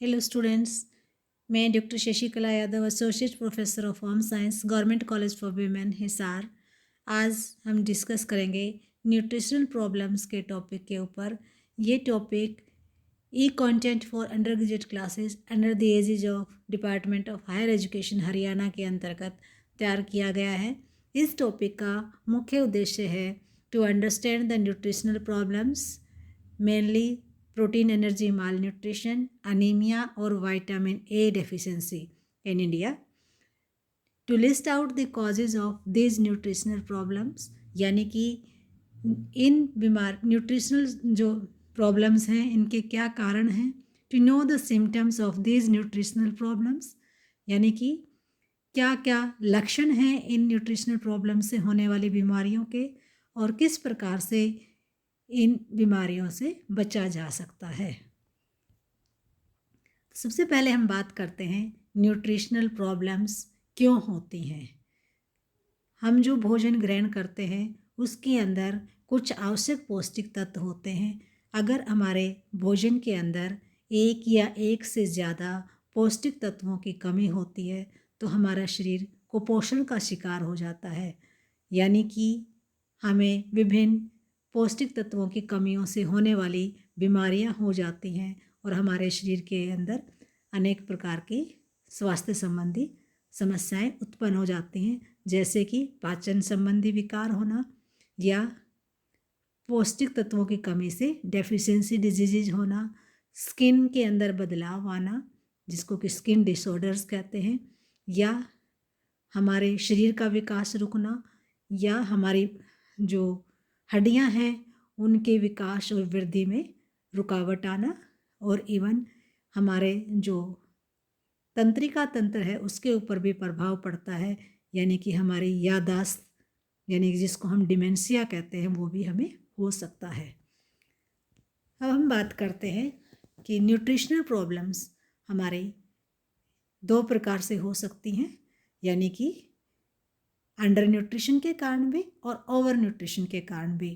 Hello students, मैं doctor Shashikala Yadav, associate professor of home science, government college for women, Hisar. आज हम discuss करेंगे nutritional problems के टॉपिक के ऊपर। ये topic E content for undergraduate classes under the aegis of department of higher education Haryana के अंतर्गत तैयार किया गया है। इस टॉपिक का मुख्य उद्देश्य है to understand the nutritional problems, mainly protein energy malnutrition, anaemia और vitamin A deficiency in India. To list out the causes of this nutritional problems, यानी कि इन बीमार न्यूट्रिशनल जो प्रॉब्लम्स हैं इनके क्या कारण हैं। To know the symptoms of this nutritional problems, यानी कि क्या क्या लक्षण हैं इन न्यूट्रिशनल प्रॉब्लम से होने वाली बीमारियों के, और किस प्रकार से इन बीमारियों से बचा जा सकता है। सबसे पहले हम बात करते हैं न्यूट्रिशनल प्रॉब्लम्स क्यों होती हैं। हम जो भोजन ग्रहण करते हैं उसके अंदर कुछ आवश्यक पौष्टिक तत्व होते हैं। अगर हमारे भोजन के अंदर एक या एक से ज़्यादा पौष्टिक तत्वों की कमी होती है तो हमारा शरीर कुपोषण का शिकार हो जाता है, यानी कि हमें विभिन्न पौष्टिक तत्वों की कमियों से होने वाली बीमारियां हो जाती हैं और हमारे शरीर के अंदर अनेक प्रकार की स्वास्थ्य संबंधी समस्याएं उत्पन्न हो जाती हैं, जैसे कि पाचन संबंधी विकार होना या पौष्टिक तत्वों की कमी से डेफिशिएंसी डिजीज होना, स्किन के अंदर बदलाव आना जिसको कि स्किन डिसऑर्डर्स कहते हैं, या हमारे शरीर का विकास रुकना, या हमारी जो हड्डियां हैं उनके विकास और वृद्धि में रुकावट आना, और इवन हमारे जो तंत्रिका तंत्र है उसके ऊपर भी प्रभाव पड़ता है, यानी कि हमारी याददाश्त, यानी कि जिसको हम डिमेंशिया कहते हैं, वो भी हमें हो सकता है। अब हम बात करते हैं कि न्यूट्रिशनल प्रॉब्लम्स हमारे दो प्रकार से हो सकती हैं, यानी कि अंडर न्यूट्रिशन के कारण भी और ओवर न्यूट्रिशन के कारण भी।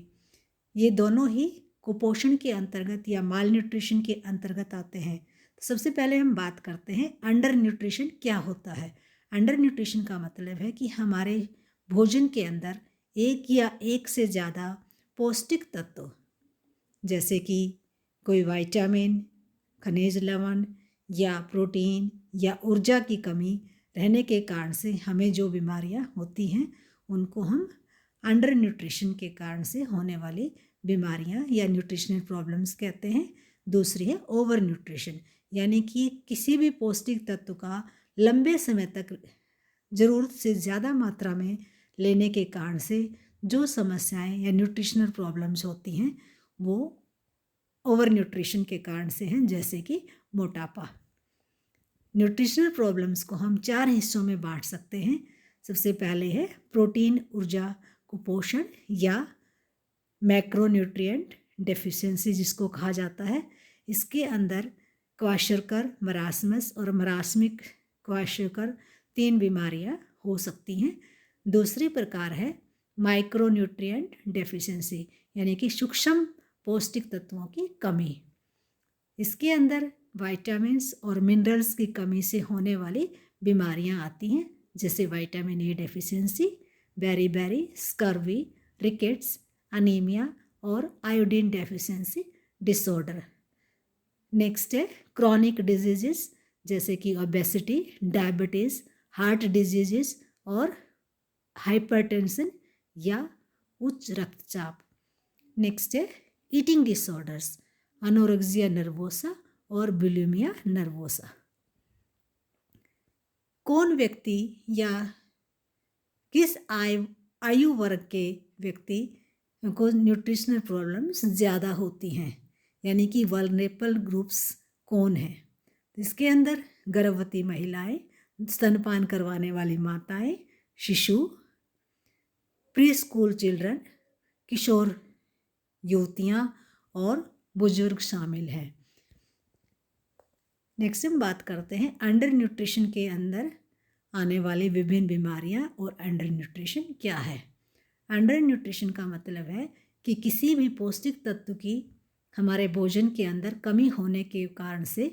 ये दोनों ही कुपोषण के अंतर्गत या माल न्यूट्रिशन के अंतर्गत आते हैं। तो सबसे पहले हम बात करते हैं अंडर न्यूट्रिशन क्या होता है। अंडर न्यूट्रिशन का मतलब है कि हमारे भोजन के अंदर एक या एक से ज़्यादा पौष्टिक तत्व, जैसे कि कोई विटामिन, खनिज लवण या प्रोटीन या ऊर्जा की कमी रहने के कारण से हमें जो बीमारियां होती हैं उनको हम अंडर न्यूट्रिशन के कारण से होने वाली बीमारियां या न्यूट्रिशनल प्रॉब्लम्स कहते हैं। दूसरी है ओवर न्यूट्रिशन, यानी कि किसी भी पौष्टिक तत्व का लंबे समय तक ज़रूरत से ज़्यादा मात्रा में लेने के कारण से जो समस्याएं या न्यूट्रिशनल प्रॉब्लम्स होती हैं वो ओवर न्यूट्रिशन के कारण से हैं, जैसे कि मोटापा। न्यूट्रिशनल प्रॉब्लम्स को हम 4 हिस्सों में बांट सकते हैं। सबसे पहले है प्रोटीन ऊर्जा कुपोषण या मैक्रोन्यूट्रिएंट डेफिशिएंसी जिसको कहा जाता है। इसके अंदर क्वाशरकर, मरासमस और मरासमिक क्वाशरकर 3 बीमारियां हो सकती हैं। दूसरी प्रकार है माइक्रोन्यूट्रिएंट डेफिशिएंसी, यानी कि सूक्ष्म पौष्टिक तत्वों की कमी। इसके अंदर विटामिन्स और मिनरल्स की कमी से होने वाली बीमारियां आती हैं, जैसे vitamin A deficiency, beri, scurvy, rickets, anaemia और आयोडीन डेफिशिएंसी डिसऑर्डर। नेक्स्ट है क्रॉनिक डिजीजेस, जैसे कि ओबेसिटी, डायबिटीज़, हार्ट डिजीजेस और हाइपरटेंशन या उच्च रक्तचाप। नेक्स्ट है ईटिंग डिसऑर्डर्स, अनोरेक्सिया नर्वोसा और बुलिमिया नर्वोसा। कौन व्यक्ति या किस आयु वर्ग के व्यक्ति को न्यूट्रिशनल प्रॉब्लम्स ज़्यादा होती हैं, यानी कि वल्नरेबल ग्रुप्स कौन हैं। इसके अंदर गर्भवती महिलाएं, स्तनपान करवाने वाली माताएं, शिशु, प्री स्कूल चिल्ड्रन, किशोर युवतियां और बुजुर्ग शामिल हैं। नेक्स्ट हम बात करते हैं अंडर न्यूट्रिशन के अंदर आने वाली विभिन्न बीमारियां और अंडर न्यूट्रिशन क्या है। अंडर न्यूट्रिशन का मतलब है कि किसी भी पौष्टिक तत्व की हमारे भोजन के अंदर कमी होने के कारण से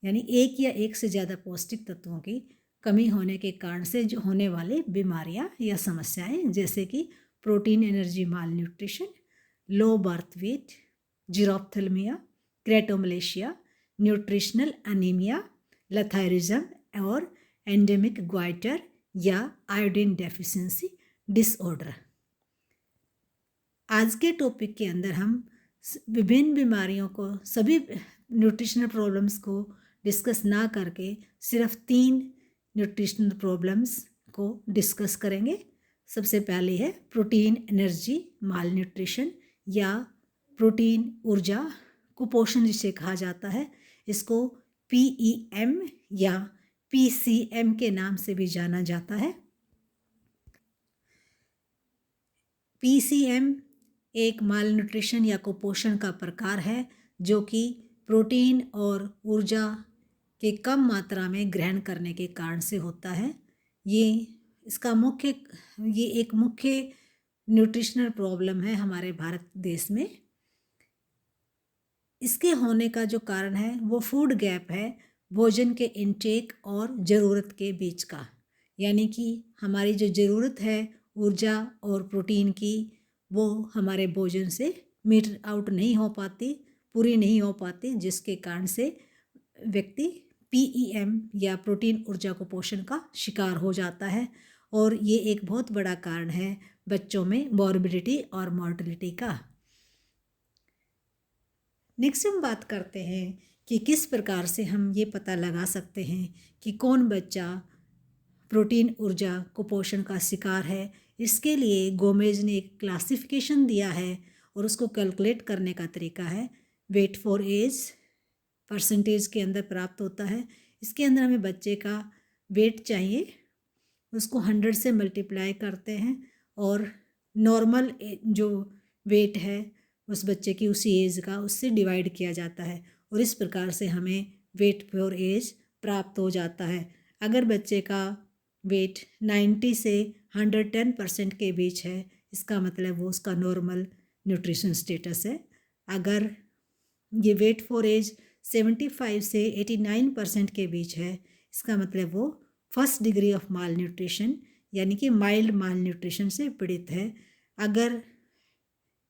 यानी एक या एक से ज़्यादा पौष्टिक तत्वों की कमी होने के कारण से जो होने वाली बीमारियां या समस्याएं, जैसे कि protein energy malnutrition, low birth weight, xerophthalmia, keratomalacia, nutritional anaemia, lathyrism और एंडेमिक ग्वाइटर या आयोडीन डेफिशिएंसी डिसऑर्डर। आज के टॉपिक के अंदर हम विभिन्न बीमारियों को, सभी न्यूट्रिशनल प्रॉब्लम्स को डिस्कस ना करके सिर्फ 3 न्यूट्रिशनल प्रॉब्लम्स को डिस्कस करेंगे। सबसे पहले है प्रोटीन एनर्जी माल न्यूट्रिशन या प्रोटीन ऊर्जा कुपोषण जिसे कहा जाता है। इसको PEM या PCM के नाम से भी जाना जाता है। PCM एक माल न्यूट्रिशन या कुपोषण का प्रकार है जो कि प्रोटीन और ऊर्जा के कम मात्रा में ग्रहण करने के कारण से होता है। ये एक मुख्य न्यूट्रिशनल प्रॉब्लम है हमारे भारत देश में। इसके होने का जो कारण है वो फूड गैप है, भोजन के इनटेक और ज़रूरत के बीच का। यानी कि हमारी जो ज़रूरत है ऊर्जा और प्रोटीन की, वो हमारे भोजन से मीट आउट नहीं हो पाती, पूरी नहीं हो पाती, जिसके कारण से व्यक्ति PEM या प्रोटीन ऊर्जा कुपोषण का शिकार हो जाता है। और ये एक बहुत बड़ा कारण है बच्चों में मॉर्बिडिटी और मॉर्टेलिटी का। नेक्स्ट हम बात करते हैं कि किस प्रकार से हम ये पता लगा सकते हैं कि कौन बच्चा प्रोटीन ऊर्जा कुपोषण का शिकार है। इसके लिए गोमेज ने एक क्लासिफिकेशन दिया है और उसको कैलकुलेट करने का तरीका है वेट फॉर एज परसेंटेज के अंदर प्राप्त होता है। इसके अंदर हमें बच्चे का वेट चाहिए, उसको 100 से मल्टीप्लाई करते हैं और नॉर्मल जो वेट है उस बच्चे की उसी एज का उससे डिवाइड किया जाता है और इस प्रकार से हमें वेट फॉर एज प्राप्त हो जाता है। अगर बच्चे का वेट 90 से 110% के बीच है, इसका मतलब वो उसका नॉर्मल न्यूट्रिशन स्टेटस है। अगर ये वेट फॉर एज 75 से 89% के बीच है, इसका मतलब वो first degree of mall nutrition यानी कि माइल्ड माल न्यूट्रिशन से पीड़ित है। अगर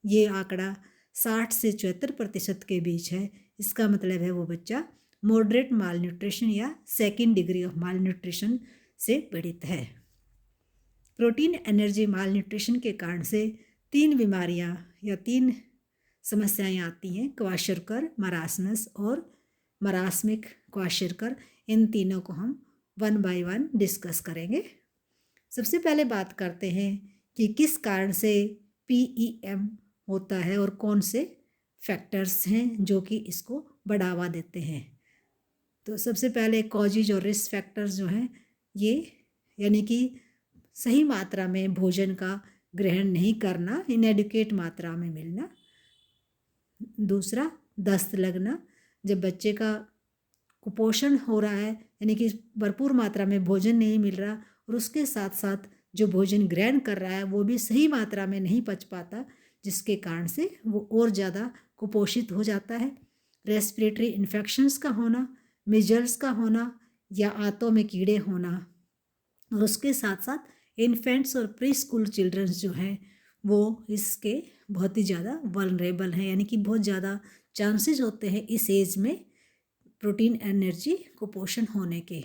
ये आंकड़ा 60 से 74% के बीच है, इसका मतलब है वो बच्चा मॉडरेट माल न्यूट्रिशन या second degree of mall nutrition से पीड़ित है। प्रोटीन एनर्जी माल न्यूट्रिशन के कारण से 3 बीमारियां या 3 समस्याएं आती हैं, क्वाशरकर, मरासमस और मरासमिक क्वाशरकर। इन तीनों को हम 1 बाय 1 डिस्कस करेंगे। सबसे पहले बात करते हैं कि किस कारण से PEM होता है और कौन से फैक्टर्स हैं जो कि इसको बढ़ावा देते हैं। तो सबसे पहले कॉजेज और रिस्क फैक्टर्स जो हैं ये, यानी कि सही मात्रा में भोजन का ग्रहण नहीं करना, इनएडिक्वेट मात्रा में मिलना। दूसरा, दस्त लगना, जब बच्चे का कुपोषण हो रहा है यानी कि भरपूर मात्रा में भोजन नहीं मिल रहा और उसके साथ साथ जो भोजन ग्रहण कर रहा है वो भी सही मात्रा में नहीं पच पाता, जिसके कारण से वो और ज़्यादा कुपोषित हो जाता है। रेस्पिरेटरी इन्फेक्शंस का होना, मिजल्स का होना या आंतों में कीड़े होना, और उसके साथ साथ इन्फेंट्स और प्री स्कूल चिल्ड्रंस जो हैं वो इसके बहुत ही ज़्यादा वल्नरेबल हैं, यानी कि बहुत ज़्यादा चांसेस होते हैं इस एज में प्रोटीन एनर्जी कुपोषण होने के।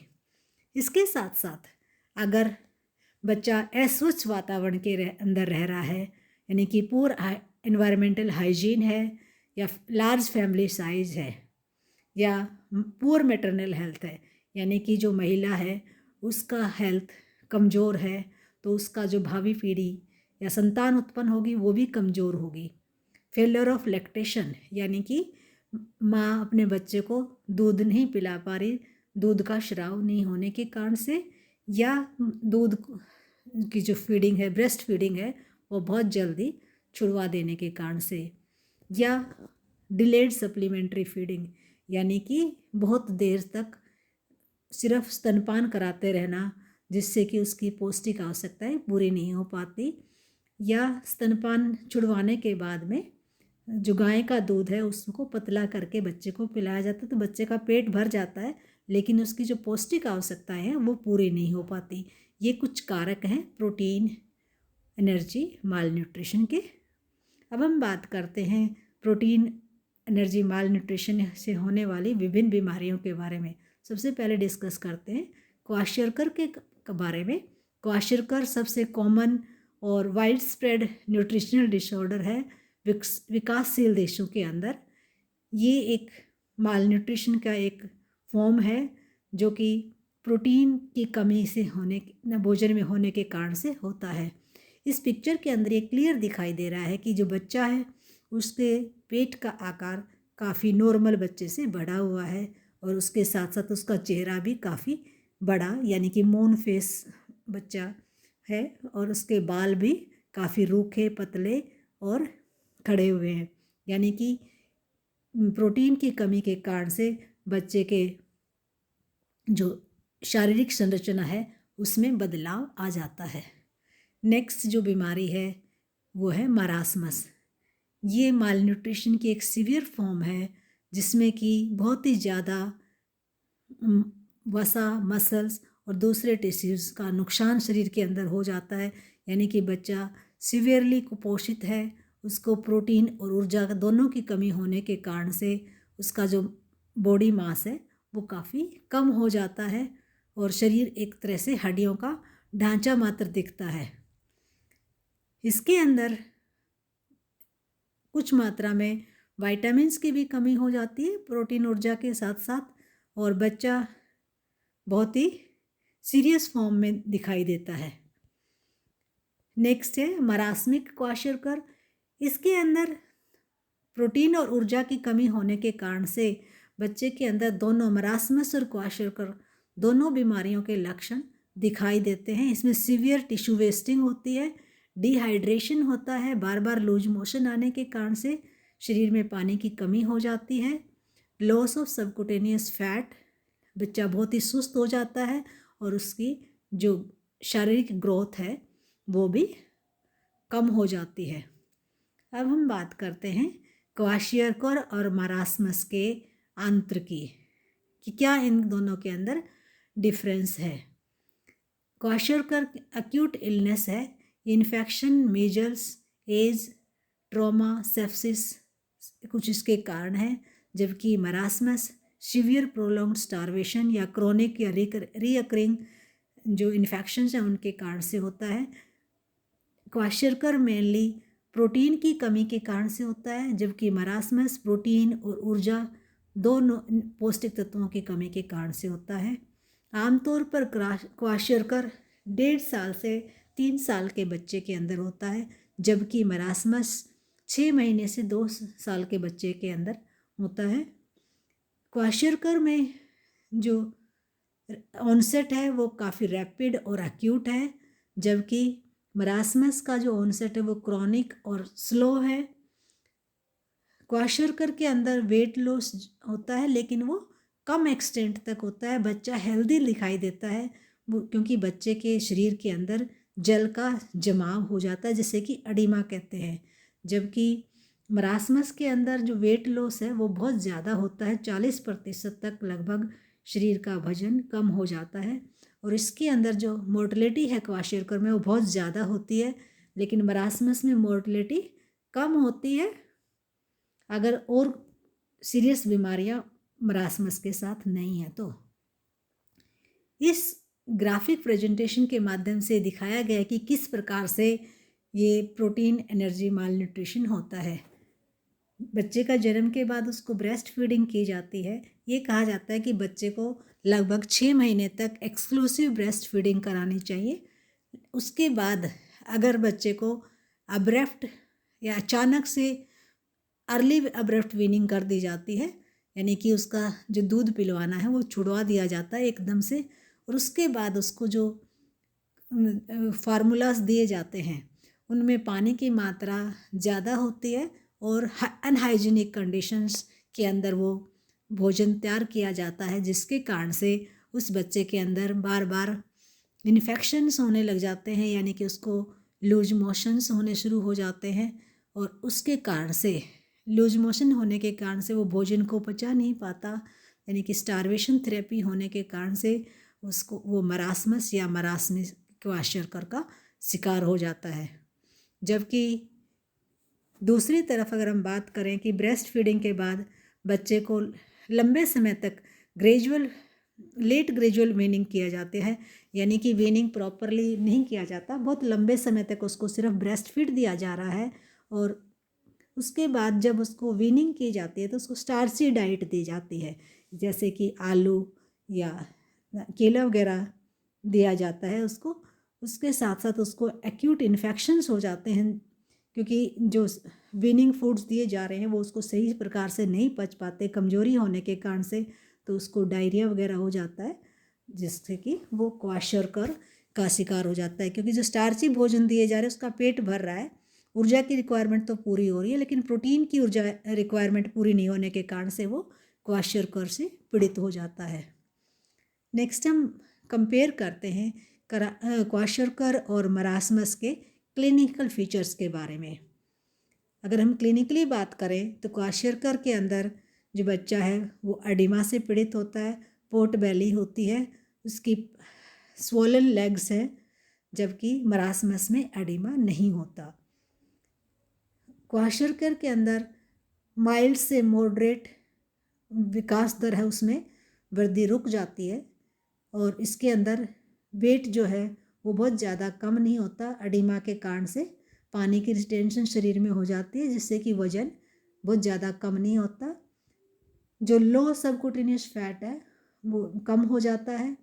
इसके साथ साथ अगर बच्चा अस्वच्छ वातावरण के अंदर रह रहा है, यानी कि पूर एनवायरमेंटल हाइजीन है या लार्ज फैमिली साइज है या पुअर मैटरनल हेल्थ है, यानी कि जो महिला है उसका हेल्थ कमज़ोर है, तो उसका जो भावी पीढ़ी या संतान उत्पन्न होगी वो भी कमज़ोर होगी। फेलियर ऑफ लैक्टेशन, यानी कि माँ अपने बच्चे को दूध नहीं पिला पा रही, दूध का स्राव नहीं होने के कारण से, या दूध की जो फीडिंग है, ब्रेस्ट फीडिंग है, वो बहुत जल्दी छुड़वा देने के कारण से, या डिलेड सप्लीमेंट्री फीडिंग, यानी कि बहुत देर तक सिर्फ स्तनपान कराते रहना जिससे कि उसकी पौष्टिक आवश्यकताएं पूरी नहीं हो पाती, या स्तनपान छुड़वाने के बाद में जो गाय का दूध है उसको पतला करके बच्चे को पिलाया जाता है, तो बच्चे का पेट भर जाता है, लेकिन उसकी जो पौष्टिक आवश्यकताएं हैं वो पूरी नहीं हो पाती। ये कुछ कारक हैं प्रोटीन एनर्जी माल न्यूट्रिशन के। अब हम बात करते हैं प्रोटीन एनर्जी माल न्यूट्रिशन से होने वाली विभिन्न बीमारियों के बारे में। सबसे पहले डिस्कस करते हैं क्वाशरकर के बारे में। क्वाशरकर सबसे कॉमन और वाइड स्प्रेड न्यूट्रिशनल डिसऑर्डर है विकासशील देशों के अंदर। ये एक माल न्यूट्रिशन का एक फॉर्म है जो कि प्रोटीन की कमी से होने भोजन में होने के कारण से होता है। इस पिक्चर के अंदर ये क्लियर दिखाई दे रहा है कि जो बच्चा है उसके पेट का आकार काफ़ी नॉर्मल बच्चे से बड़ा हुआ है, और उसके साथ साथ उसका चेहरा भी काफ़ी बड़ा यानी कि मून फेस बच्चा है, और उसके बाल भी काफ़ी रूखे पतले और खड़े हुए हैं, यानी कि प्रोटीन की कमी के कारण से बच्चे के जो शारीरिक संरचना है उसमें बदलाव आ जाता है। नेक्स्ट जो बीमारी है वो है मरासमस। ये माल न्यूट्रिशन की एक सीवियर फॉर्म है जिसमें कि बहुत ही ज़्यादा वसा मसल्स और दूसरे टिश्यूज़ का नुकसान शरीर के अंदर हो जाता है, यानी कि बच्चा सीवियरली कुपोषित है। उसको प्रोटीन और ऊर्जा दोनों की कमी होने के कारण से उसका जो बॉडी मास है वो काफ़ी कम हो जाता है, और शरीर एक तरह से हड्डियों का ढांचा मात्र दिखता है। इसके अंदर कुछ मात्रा में विटामिन्स की भी कमी हो जाती है प्रोटीन ऊर्जा के साथ साथ, और बच्चा बहुत ही सीरियस फॉर्म में दिखाई देता है। नेक्स्ट है मरासमिक क्वाशरकर। इसके अंदर प्रोटीन और ऊर्जा की कमी होने के कारण से बच्चे के अंदर दोनों मरासमस और क्वाशरकर दोनों बीमारियों के लक्षण दिखाई देते हैं। इसमें सीवियर टिश्यू वेस्टिंग होती है, डिहाइड्रेशन होता है, बार बार लूज मोशन आने के कारण से शरीर में पानी की कमी हो जाती है, लॉस ऑफ सबकुटेनियस फैट, बच्चा बहुत ही सुस्त हो जाता है और उसकी जो शारीरिक ग्रोथ है वो भी कम हो जाती है। अब हम बात करते हैं क्वाशियरकर और मरासमस के अंतर की कि क्या इन दोनों के अंदर डिफरेंस है। क्वाशरकर एक्यूट इलनेस है, infection, measles, age, trauma, sepsis कुछ इसके कारण हैं, जबकि मरासमस सीवियर प्रोलॉन्ग्ड स्टारवेशन या क्रोनिक या रीअकरिंग जो इन्फेक्शंस हैं उनके कारण से होता है। क्वाशरकर मेनली प्रोटीन की कमी के कारण से होता है, जबकि मरासमस प्रोटीन और ऊर्जा दोनों पौष्टिक तत्वों की कमी के कारण से होता है। आमतौर पर क्वाशरकर 1.5 साल से 3 साल के बच्चे के अंदर होता है, जबकि मरासमस 6 महीने से 2 साल के बच्चे के अंदर होता है। क्वाशरकर में जो ऑनसेट है वो काफ़ी रैपिड और एक्यूट है, जबकि मरासमस का जो ऑनसेट है वो क्रॉनिक और स्लो है। क्वाशरकर के अंदर वेट लॉस होता है लेकिन वो कम एक्सटेंट तक होता है, बच्चा हेल्दी दिखाई देता है वो क्योंकि बच्चे के शरीर के अंदर जल का जमाव हो जाता है जिसे कि अडीमा कहते हैं, जबकि मरासमस के अंदर जो वेट लॉस है वो बहुत ज़्यादा होता है, 40% तक लगभग शरीर का वजन कम हो जाता है, और इसके अंदर जो मोर्टलिटी है क्वाशरकर में वो बहुत ज़्यादा होती है, लेकिन मरासमस में मोर्टलिटी कम होती है अगर और सीरियस बीमारियां मरासमस के साथ नहीं है तो। इस ग्राफिक प्रेजेंटेशन के माध्यम से दिखाया गया है कि किस प्रकार से ये प्रोटीन एनर्जी माल न्यूट्रिशन होता है। बच्चे का जन्म के बाद उसको ब्रेस्ट फीडिंग की जाती है। ये कहा जाता है कि बच्चे को लगभग 6 महीने तक एक्सक्लूसिव ब्रेस्ट फीडिंग करानी चाहिए। उसके बाद अगर बच्चे को अब्रप्ट या अचानक से अर्ली अब्रप्ट वीनिंग कर दी जाती है, यानी कि उसका जो दूध पिलवाना है वो छुड़वा दिया जाता है एकदम से, और उसके बाद उसको जो फार्मूलास दिए जाते हैं उनमें पानी की मात्रा ज़्यादा होती है और अनहाइजीनिक कंडीशंस के अंदर वो भोजन तैयार किया जाता है, जिसके कारण से उस बच्चे के अंदर बार बार इन्फेक्शंस होने लग जाते हैं, यानी कि उसको लूज मोशंस होने शुरू हो जाते हैं, और उसके कारण से लूज मोशन होने के कारण से वो भोजन को पचा नहीं पाता, यानी कि स्टारवेशन थेरेपी होने के कारण से उसको वो मरासमस या मरासमी क्वाशरकर का शिकार हो जाता है। जबकि दूसरी तरफ अगर हम बात करें कि ब्रेस्ट फीडिंग के बाद बच्चे को लंबे समय तक लेट ग्रेजुअल वीनिंग किया जाता है, यानी कि वीनिंग प्रॉपरली नहीं किया जाता, बहुत लंबे समय तक उसको सिर्फ ब्रेस्ट फीड दिया जा रहा है, और उसके बाद जब उसको वीनिंग की जाती है तो उसको स्टार्ची डाइट दी जाती है, जैसे कि आलू या केला वगैरह दिया जाता है उसको। उसके साथ साथ उसको एक्यूट इन्फेक्शंस हो जाते हैं, क्योंकि जो वीनिंग फूड्स दिए जा रहे हैं वो उसको सही प्रकार से नहीं पच पाते कमज़ोरी होने के कारण से, तो उसको डायरिया वगैरह हो जाता है, जिससे कि वो क्वाशरकर का शिकार हो जाता है। क्योंकि जो स्टार्ची भोजन दिए जा रहे हैं उसका पेट भर रहा है, ऊर्जा की रिक्वायरमेंट तो पूरी हो रही है, लेकिन प्रोटीन की ऊर्जा रिक्वायरमेंट पूरी नहीं होने के कारण से वो क्वाशरकर से पीड़ित हो जाता है। नेक्स्ट हम कंपेयर करते हैं क्वाशरकर और मरासमस के क्लिनिकल फीचर्स के बारे में। अगर हम क्लिनिकली बात करें तो क्वाशरकर के अंदर जो बच्चा है वो एडिमा से पीड़ित होता है, पोर्ट बेली होती है, उसकी स्वोलन लेग्स है, जबकि मरासमस में एडिमा नहीं होता। क्वाशरकर के अंदर माइल्ड से मॉडरेट विकास दर है, उसमें वृद्धि रुक जाती है, और इसके अंदर वेट जो है वो बहुत ज़्यादा कम नहीं होता। एडिमा के कारण से पानी की रिटेंशन शरीर में हो जाती है, जिससे कि वज़न बहुत ज़्यादा कम नहीं होता। जो लो सबक्यूटेनियस फैट है वो कम हो जाता है।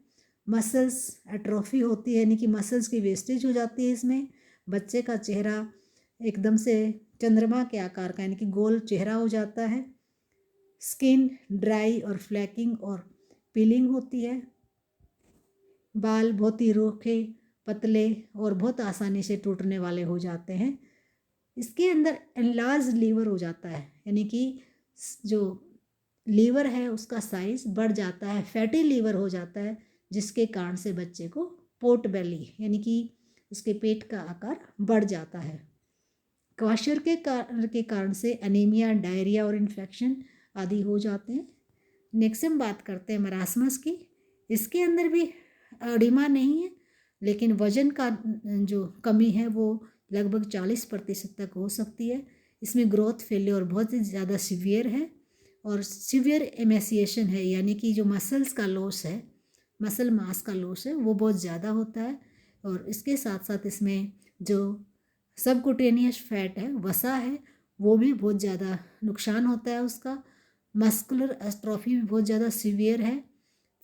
मसल्स एट्रोफी होती है, यानी कि मसल्स की वेस्टेज हो जाती है इसमें। बच्चे का चेहरा एकदम से चंद्रमा के आकार का, यानी कि गोल चेहरा हो जाता है। स्किन ड्राई और फ्लैकिंग और पीलिंग होती है। बाल बहुत ही रूखे, पतले और बहुत आसानी से टूटने वाले हो जाते हैं। इसके अंदर एनलार्ज लीवर हो जाता है, यानी कि जो लीवर है उसका साइज बढ़ जाता है, फैटी लीवर हो जाता है, जिसके कारण से बच्चे को पोर्ट बेली यानी कि उसके पेट का आकार बढ़ जाता है। क्वाशर के कारण से एनीमिया, डायरिया और इन्फेक्शन आदि हो जाते हैं। नेक्स्ट हम बात करते हैं मरासमस की। इसके अंदर भी एडिमा नहीं है, लेकिन वजन का जो कमी है वो लगभग 40% तक हो सकती है। इसमें ग्रोथ फेलियर बहुत ही ज़्यादा सीवियर है, और सीवियर एमेसिएशन है, यानी कि जो मसल्स का लॉस है, मसल मास का लॉस है, वो बहुत ज़्यादा होता है। और इसके साथ साथ इसमें जो सबक्यूटेनियस फैट है, वसा है, वो भी बहुत ज़्यादा नुकसान होता है उसका। मस्कुलर एस्ट्रोफी भी बहुत ज़्यादा सीवियर है।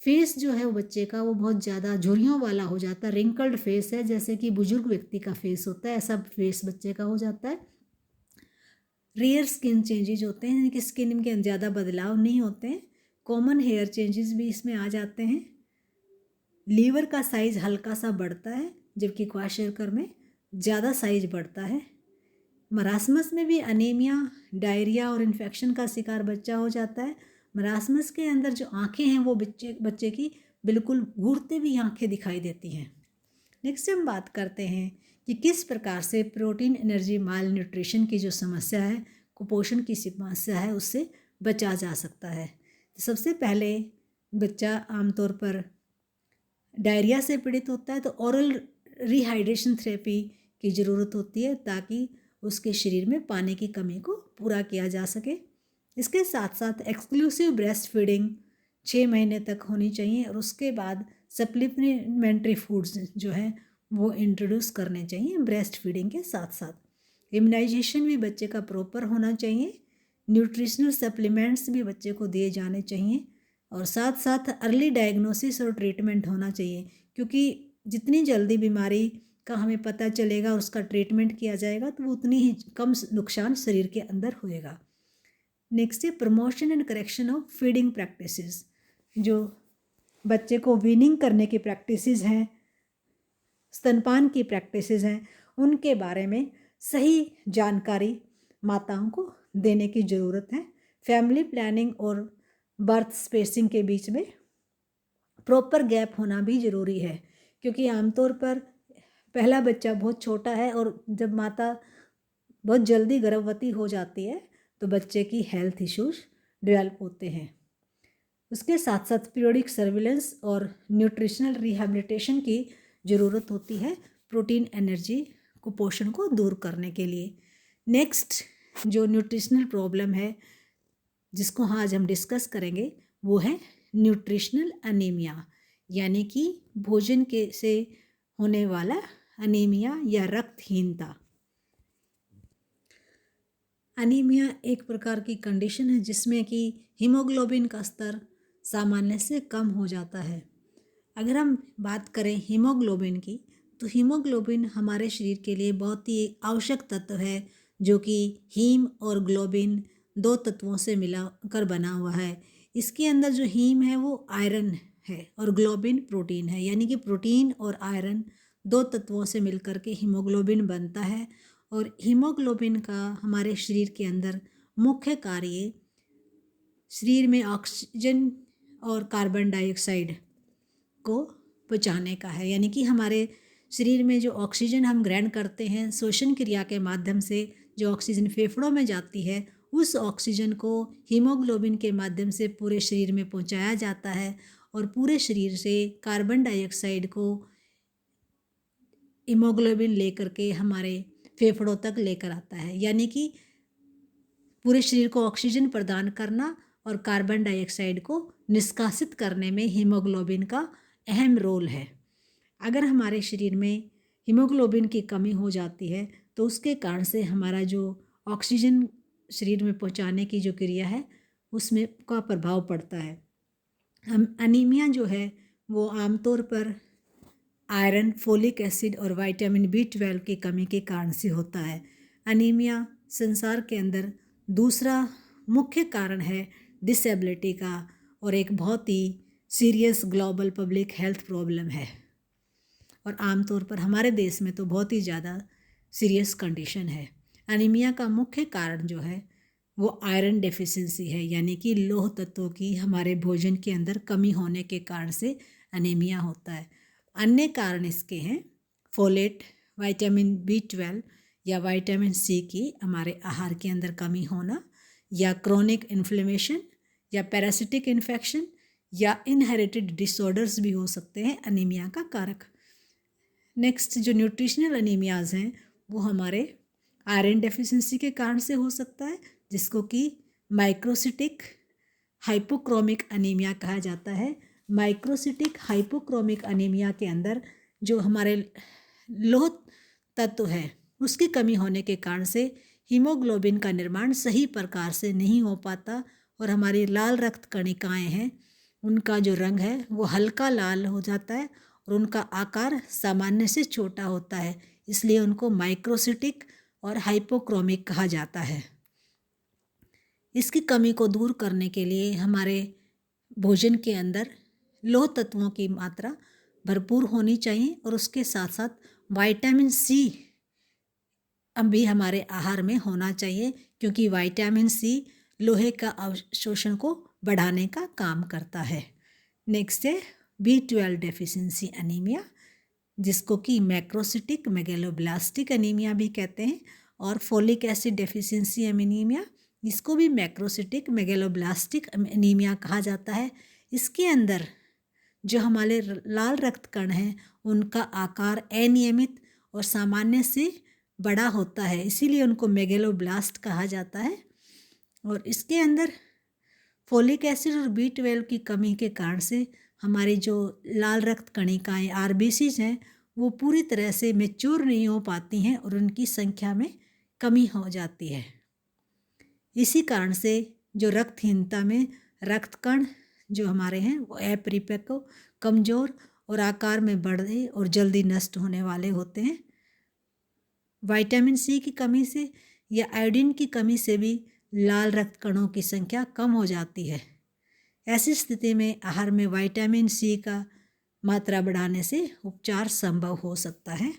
फेस जो है वो बच्चे का वो बहुत ज़्यादा झुर्रियों वाला हो जाता है, रिंकल्ड फेस है, जैसे कि बुजुर्ग व्यक्ति का फेस होता है, ऐसा फेस बच्चे का हो जाता है। रेयर स्किन चेंजेज होते हैं, यानी कि स्किन के ज़्यादा बदलाव नहीं होते हैं। कॉमन हेयर चेंजेस भी इसमें आ जाते हैं। लीवर का साइज हल्का सा बढ़ता है, जबकि क्वाशरकर में ज़्यादा साइज बढ़ता है। मरासमस में भी अनीमिया, डायरिया और इन्फेक्शन का शिकार बच्चा हो जाता है। मरासमस के अंदर जो आँखें हैं वो बच्चे की बिल्कुल घूरते भी आँखें दिखाई देती हैं। नेक्स्ट हम बात करते हैं कि किस प्रकार से प्रोटीन एनर्जी माल न्यूट्रिशन की जो समस्या है, कुपोषण की समस्या है, उससे बचा जा सकता है। तो सबसे पहले बच्चा आमतौर पर डायरिया से पीड़ित होता है तो ओरल रिहाइड्रेशन थेरेपी की ज़रूरत होती है, ताकि उसके शरीर में पानी की कमी को पूरा किया जा सके। इसके साथ साथ एक्सक्लूसिव ब्रेस्ट फीडिंग 6 महीने तक होनी चाहिए, और उसके बाद सप्लीमेंट्री फूड्स जो हैं वो इंट्रोड्यूस करने चाहिए ब्रेस्ट फीडिंग के साथ साथ। इम्यूनाइजेशन भी बच्चे का प्रॉपर होना चाहिए। न्यूट्रिशनल सप्लीमेंट्स भी बच्चे को दिए जाने चाहिए, और साथ साथ अर्ली डायग्नोसिस और ट्रीटमेंट होना चाहिए, क्योंकि जितनी जल्दी बीमारी का हमें पता चलेगा और उसका ट्रीटमेंट किया जाएगा तो वो उतनी ही कम नुकसान शरीर के अंदर होएगा। नेक्स्ट है promotion and correction of feeding practices. जो बच्चे को वीनिंग करने की प्रैक्टिसेस हैं, स्तनपान की प्रैक्टिसेस हैं, उनके बारे में सही जानकारी माताओं को देने की ज़रूरत है। फैमिली प्लानिंग और बर्थ स्पेसिंग के बीच में प्रॉपर गैप होना भी ज़रूरी है, क्योंकि आमतौर पर पहला बच्चा बहुत छोटा है, और जब माता बहुत जल्दी गर्भवती हो जाती है तो बच्चे की हेल्थ इश्यूज डेवलप होते हैं। उसके साथ साथ पीरियोडिक सर्विलेंस और न्यूट्रिशनल रिहैबिलिटेशन की ज़रूरत होती है प्रोटीन एनर्जी कुपोषण को दूर करने के लिए। नेक्स्ट जो न्यूट्रिशनल प्रॉब्लम है जिसको आज हम डिस्कस करेंगे वो है न्यूट्रिशनल अनीमिया, यानी कि भोजन के से होने वाला अनीमिया या रक्तहीनता। अनीमिया एक प्रकार की कंडीशन है जिसमें कि हीमोग्लोबिन का स्तर सामान्य से कम हो जाता है। अगर हम बात करें हीमोग्लोबिन की, तो हीमोग्लोबिन हमारे शरीर के लिए बहुत ही आवश्यक तत्व है, जो कि हीम और ग्लोबिन दो तत्वों से मिलाकर बना हुआ है। इसके अंदर जो हीम है वो आयरन है और ग्लोबिन प्रोटीन है, यानी कि प्रोटीन और आयरन दो तत्वों से मिलकर के हीमोग्लोबिन बनता है। और हीमोग्लोबिन का हमारे शरीर के अंदर मुख्य कार्य शरीर में ऑक्सीजन और कार्बन डाइऑक्साइड को पहुँचाने का है, यानी कि हमारे शरीर में जो ऑक्सीजन हम ग्रहण करते हैं श्वसन क्रिया के माध्यम से, जो ऑक्सीजन फेफड़ों में जाती है, उस ऑक्सीजन को हीमोग्लोबिन के माध्यम से पूरे शरीर में पहुंचाया जाता है और पूरे शरीर से कार्बन डाइऑक्साइड को हीमोग्लोबिन लेकर के हमारे फेफड़ों तक लेकर आता है। यानी कि पूरे शरीर को ऑक्सीजन प्रदान करना और कार्बन डाइऑक्साइड को निष्कासित करने में हीमोग्लोबिन का अहम रोल है। अगर हमारे शरीर में हीमोग्लोबिन की कमी हो जाती है तो उसके कारण से हमारा जो ऑक्सीजन शरीर में पहुंचाने की जो क्रिया है उसमें का प्रभाव पड़ता है। हम अनीमिया जो है वो आमतौर पर आयरन, फोलिक एसिड और विटामिन B12 की कमी के कारण से होता है। अनीमिया संसार के अंदर दूसरा मुख्य कारण है डिसेबिलिटी का और एक बहुत ही serious global public health problem है और आमतौर पर हमारे देश में तो बहुत ही ज़्यादा सीरियस कंडीशन है। अनीमिया का मुख्य कारण जो है वो आयरन डेफिशिएंसी है, यानी कि लौह तत्वों की हमारे भोजन के अंदर कमी होने के कारण से अनीमिया होता है। अन्य कारण इसके हैं फोलेट, विटामिन B12 या विटामिन C की हमारे आहार के अंदर कमी होना, या क्रोनिक इन्फ्लेमेशन या पैरासिटिक इन्फेक्शन या इनहेरिटेड डिसऑर्डर्स भी हो सकते हैं अनीमिया का कारक। नेक्स्ट जो न्यूट्रिशनल अनीमियाज हैं वो हमारे आयरन डेफिशिएंसी के कारण से हो सकता है, जिसको कि माइक्रोसिटिक हाइपोक्रोमिक अनीमिया कहा जाता है। माइक्रोसिटिक हाइपोक्रोमिक अनीमिया के अंदर जो हमारे लौह तत्व है उसकी कमी होने के कारण से हीमोग्लोबिन का निर्माण सही प्रकार से नहीं हो पाता और हमारी लाल रक्त कणिकाएं हैं उनका जो रंग है वो हल्का लाल हो जाता है और उनका आकार सामान्य से छोटा होता है, इसलिए उनको माइक्रोसिटिक और हाइपोक्रोमिक कहा जाता है। इसकी कमी को दूर करने के लिए हमारे भोजन के अंदर लौह तत्वों की मात्रा भरपूर होनी चाहिए और उसके साथ साथ विटामिन C भी हमारे आहार में होना चाहिए, क्योंकि विटामिन C लोहे का अवशोषण को बढ़ाने का काम करता है। नेक्स्ट है B12 डेफिशिएंसी अनीमिया, जिसको कि मैक्रोसिटिक मेगलोब्लास्टिक अनीमिया भी कहते हैं, और फोलिक एसिड डेफिशिएंसी अनीमिया, इसको भी मैक्रोसिटिक मेगलोब्लास्टिक अनीमिया कहा जाता है। इसके अंदर जो हमारे लाल रक्त कण हैं उनका आकार अनियमित और सामान्य से बड़ा होता है, इसीलिए उनको मेगलोब्लास्ट कहा जाता है। और इसके अंदर फोलिक एसिड और B12 की कमी के कारण से हमारी जो लाल रक्त कणिकाएँ RBCs हैं वो पूरी तरह से मैच्योर नहीं हो पाती हैं और उनकी संख्या में कमी हो जाती है। इसी कारण से जो रक्तहीनता में रक्त कण जो हमारे हैं वो अपरिपक्व, कमज़ोर और आकार में बढ़े और जल्दी नष्ट होने वाले होते हैं। विटामिन C की कमी से या आयोडीन की कमी से भी लाल रक्त कणों की संख्या कम हो जाती है। ऐसी स्थिति में आहार में विटामिन C का मात्रा बढ़ाने से उपचार संभव हो सकता है।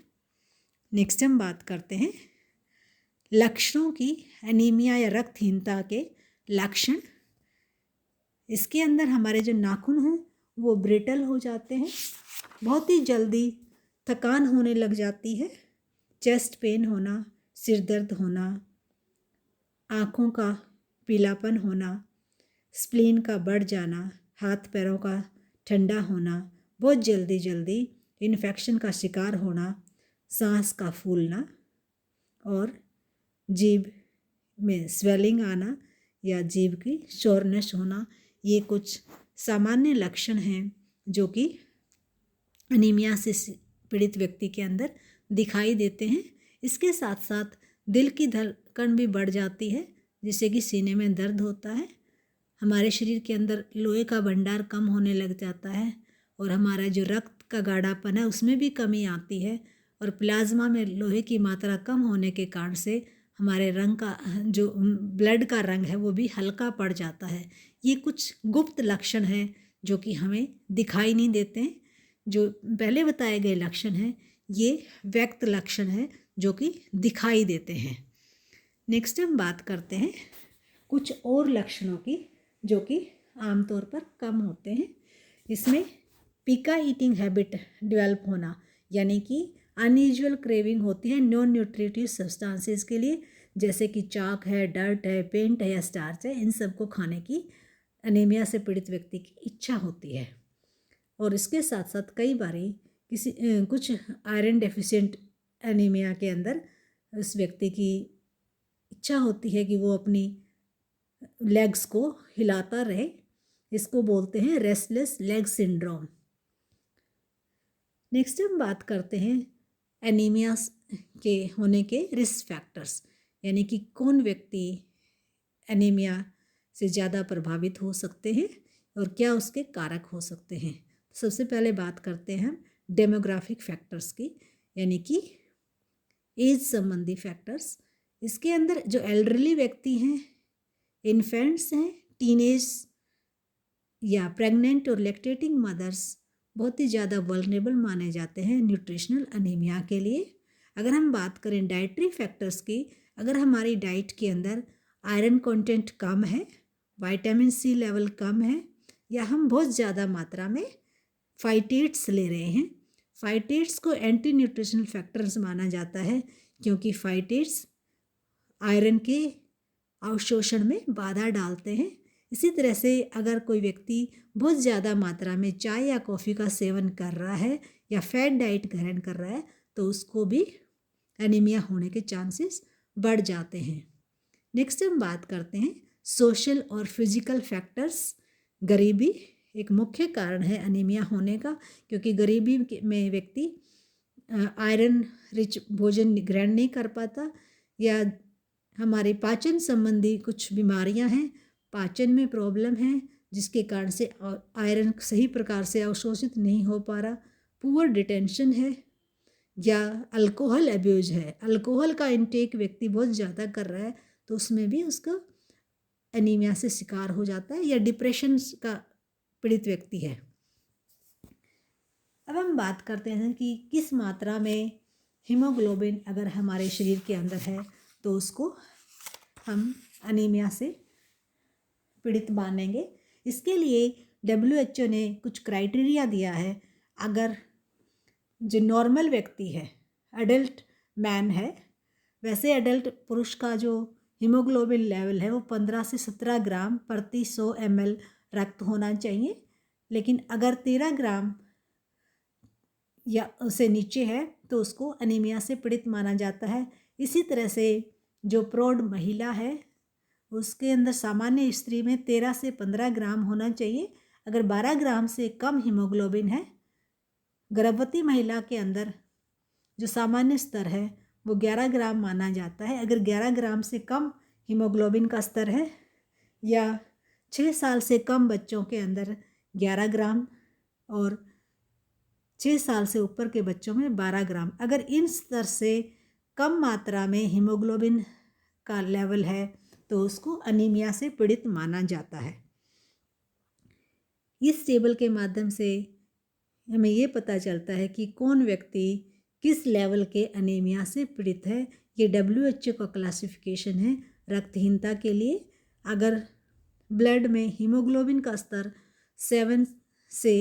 नेक्स्ट हम बात करते हैं लक्षणों की। एनीमिया या रक्तहीनता के लक्षण, इसके अंदर हमारे जो नाखून हैं वो ब्रिटल हो जाते हैं, बहुत ही जल्दी थकान होने लग जाती है, चेस्ट पेन होना, सिर दर्द होना, आँखों का पीलापन होना, स्प्लीन का बढ़ जाना, हाथ पैरों का ठंडा होना, बहुत जल्दी जल्दी इन्फेक्शन का शिकार होना, सांस का फूलना और जीभ में स्वेलिंग आना या जीभ की शोरनेस होना, ये कुछ सामान्य लक्षण हैं जो कि अनीमिया से पीड़ित व्यक्ति के अंदर दिखाई देते हैं। इसके साथ साथ दिल की धड़कन भी बढ़ जाती है, जिससे कि सीने में दर्द होता है। हमारे शरीर के अंदर लोहे का भंडार कम होने लग जाता है और हमारा जो रक्त का गाढ़ापन है उसमें भी कमी आती है और प्लाज्मा में लोहे की मात्रा कम होने के कारण से हमारे रंग का जो ब्लड का रंग है वो भी हल्का पड़ जाता है। ये कुछ गुप्त लक्षण हैं जो कि हमें दिखाई नहीं देते हैं। जो पहले बताए गए लक्षण हैं ये व्यक्त लक्षण हैं जो कि दिखाई देते हैं। नेक्स्ट हम बात करते हैं कुछ और लक्षणों की जो कि आमतौर पर कम होते हैं। इसमें पिका ईटिंग हैबिट डेवलप होना, यानी कि अनयूजुअल क्रेविंग होती है नॉन न्यूट्रिटिव सब्सटेंसेस के लिए, जैसे कि चाक है, डर्ट है, पेंट है या स्टार्च है, इन सब को खाने की अनीमिया से पीड़ित व्यक्ति की इच्छा होती है। और इसके साथ साथ कई बारी कुछ आयरन डेफिशिएंट एनीमिया के अंदर उस व्यक्ति की इच्छा होती है कि वो अपनी लेग्स को हिलाता रहे। इसको बोलते हैं रेस्टलेस लेग सिंड्रोम। नेक्स्ट हम बात करते हैं एनीमिया के होने के रिस्क फैक्टर्स, यानी कि कौन व्यक्ति एनीमिया से ज़्यादा प्रभावित हो सकते हैं और क्या उसके कारक हो सकते हैं। सबसे पहले बात करते हैं हम डेमोग्राफिक फैक्टर्स की, यानी कि एज संबंधी फैक्टर्स। इसके अंदर जो एल्डरली व्यक्ति हैं, इन्फेंट्स हैं, टीनेज या प्रेग्नेंट और लैक्टेटिंग मदर्स बहुत ही ज़्यादा वल्नरेबल माने जाते हैं न्यूट्रिशनल अनीमिया के लिए। अगर हम बात करें डाइटरी फैक्टर्स की, अगर हमारी डाइट के अंदर आयरन कंटेंट कम है, विटामिन सी लेवल कम है, या हम बहुत ज़्यादा मात्रा में फाइटेट्स ले रहे हैं। फाइटेट्स को एंटी न्यूट्रिशनल फैक्टर्स माना जाता है क्योंकि फाइटेट्स आयरन के अवशोषण में बाधा डालते हैं। इसी तरह से अगर कोई व्यक्ति बहुत ज़्यादा मात्रा में चाय या कॉफ़ी का सेवन कर रहा है या फैट डाइट ग्रहण कर रहा है तो उसको भी एनीमिया होने के चांसेस बढ़ जाते हैं। नेक्स्ट हम बात करते हैं सोशल और फिजिकल फैक्टर्स। गरीबी एक मुख्य कारण है अनीमिया होने का, क्योंकि गरीबी में व्यक्ति आयरन रिच भोजन ग्रहण नहीं कर पाता, या हमारे पाचन संबंधी कुछ बीमारियां हैं, पाचन में प्रॉब्लम है जिसके कारण से आयरन सही प्रकार से अवशोषित नहीं हो पा रहा, पुअर डिटेंशन है, या अल्कोहल एब्यूज है, अल्कोहल का इंटेक व्यक्ति बहुत ज़्यादा कर रहा है तो उसमें भी उसका एनीमिया से शिकार हो जाता है, या डिप्रेशन का पीड़ित व्यक्ति है। अब हम बात करते हैं कि किस मात्रा में हीमोग्लोबिन अगर हमारे शरीर के अंदर है तो उसको हम अनीमिया से पीड़ित मानेंगे। इसके लिए WHO ने कुछ क्राइटेरिया दिया है। अगर जो नॉर्मल व्यक्ति है, अडल्ट मैन है, वैसे अडल्ट पुरुष का जो हीमोग्लोबिन लेवल है वो 15 से 17 ग्राम प्रति 100 ml रक्त होना चाहिए, लेकिन अगर 13 ग्राम या उससे नीचे है तो उसको अनीमिया से पीड़ित माना जाता है। इसी तरह से जो प्रौढ़ महिला है उसके अंदर सामान्य स्त्री में 13 से 15 ग्राम होना चाहिए। अगर 12 ग्राम से कम हीमोग्लोबिन है, गर्भवती महिला के अंदर जो सामान्य स्तर है वो 11 ग्राम माना जाता है। अगर 11 ग्राम से कम हीमोग्लोबिन का स्तर है, या 6 साल से कम बच्चों के अंदर 11 ग्राम और 6 साल से ऊपर के बच्चों में 12 ग्राम, अगर इन स्तर से कम मात्रा में हीमोग्लोबिन का लेवल है तो उसको अनीमिया से पीड़ित माना जाता है। इस टेबल के माध्यम से हमें ये पता चलता है कि कौन व्यक्ति किस लेवल के अनीमिया से पीड़ित है। ये WHO का क्लासिफिकेशन है रक्तहीनता के लिए। अगर ब्लड में हीमोग्लोबिन का स्तर 7 से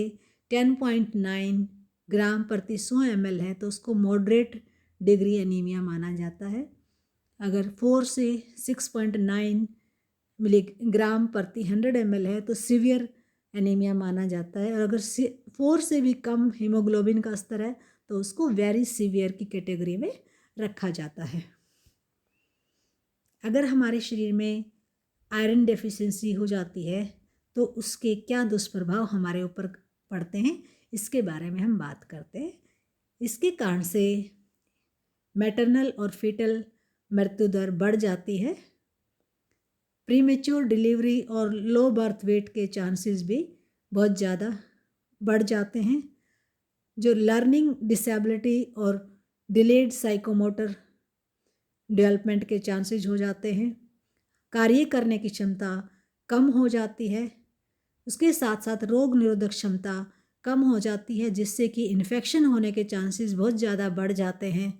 10.9 ग्राम प्रति 100 ml है तो उसको मॉडरेट डिग्री अनीमिया माना जाता है। अगर 4 से 6.9 मिलीग्राम प्रति 100 ml है तो सीवियर एनीमिया माना जाता है, और अगर 4 से भी कम हीमोग्लोबिन का स्तर है तो उसको वेरी सीवियर की कैटेगरी में रखा जाता है। अगर हमारे शरीर में आयरन डेफिशिएंसी हो जाती है तो उसके क्या दुष्प्रभाव हमारे ऊपर पड़ते हैं, इसके बारे में हम बात करते हैं। इसके कारण से मैटरनल और फीटल मृत्यु दर बढ़ जाती है। प्रीमेच्योर डिलीवरी और लो बर्थ वेट के चांसेस भी बहुत ज़्यादा बढ़ जाते हैं। जो लर्निंग डिसेबिलिटी और डिलेड साइकोमोटर डेवलपमेंट के चांसेस हो जाते हैं। कार्य करने की क्षमता कम हो जाती है। उसके साथ साथ रोग निरोधक क्षमता कम हो जाती है, जिससे कि इन्फेक्शन होने के चांसेस बहुत ज़्यादा बढ़ जाते हैं।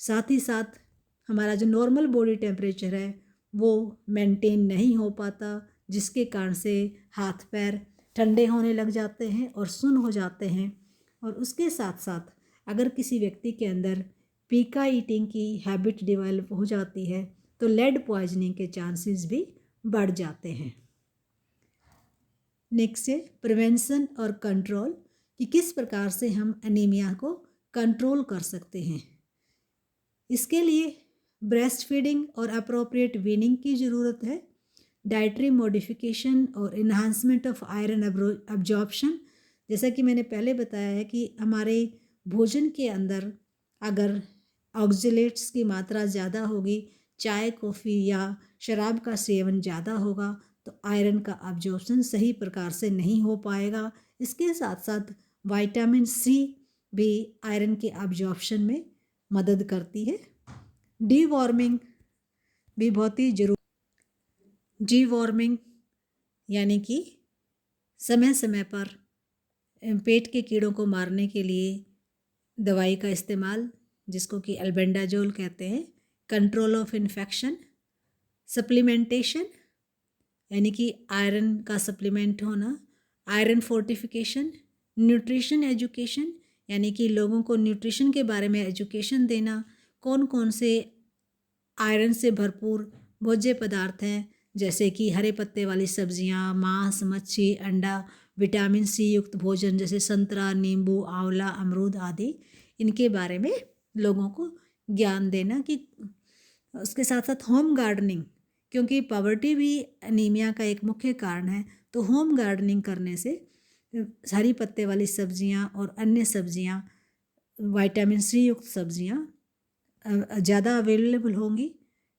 साथ ही साथ हमारा जो नॉर्मल बॉडी टेम्परेचर है वो मेंटेन नहीं हो पाता, जिसके कारण से हाथ पैर ठंडे होने लग जाते हैं और सुन्न हो जाते हैं। और उसके साथ साथ अगर किसी व्यक्ति के अंदर पीका ईटिंग की हैबिट डेवलप हो जाती है तो लेड पॉइजनिंग के चांसेस भी बढ़ जाते हैं। नेक्स्ट है प्रिवेंशन और कंट्रोल, कि किस प्रकार से हम एनीमिया को कंट्रोल कर सकते हैं। इसके लिए ब्रेस्ट फीडिंग और अप्रोप्रिएट वीनिंग की ज़रूरत है। डाइटरी मॉडिफिकेशन और इन्हांसमेंट ऑफ आयरन अब्जॉर्प्शन, जैसा कि मैंने पहले बताया है कि हमारे भोजन के अंदर अगर ऑक्जेलेट्स की मात्रा ज़्यादा होगी, चाय कॉफ़ी या शराब का सेवन ज़्यादा होगा तो आयरन का अब्जॉर्प्शन सही प्रकार से नहीं हो पाएगा। इसके साथ साथ विटामिन सी भी आयरन के अब्जॉर्प्शन में मदद करती है। डीवॉर्मिंग भी बहुत ही जरूरी। डीवॉर्मिंग यानी कि समय समय पर पेट के कीड़ों को मारने के लिए दवाई का इस्तेमाल, जिसको कि अल्बेंडाजोल कहते हैं। कंट्रोल ऑफ इन्फेक्शन, सप्लीमेंटेशन यानी कि आयरन का सप्लीमेंट होना, आयरन फोर्टिफिकेशन, न्यूट्रिशन एजुकेशन यानी कि लोगों को न्यूट्रिशन के बारे में एजुकेशन देना, कौन कौन से आयरन से भरपूर भोज्य पदार्थ हैं जैसे कि हरे पत्ते वाली सब्जियां, मांस, मच्छी, अंडा, विटामिन सी युक्त भोजन जैसे संतरा, नींबू, आंवला, अमरूद आदि, इनके बारे में लोगों को ज्ञान देना। कि उसके साथ साथ होम गार्डनिंग, क्योंकि पॉवर्टी भी एनीमिया का एक मुख्य कारण है, तो होम गार्डनिंग करने से हरी पत्ते वाली सब्जियां और अन्य सब्जियां, विटामिन सी युक्त सब्जियां ज़्यादा अवेलेबल होंगी।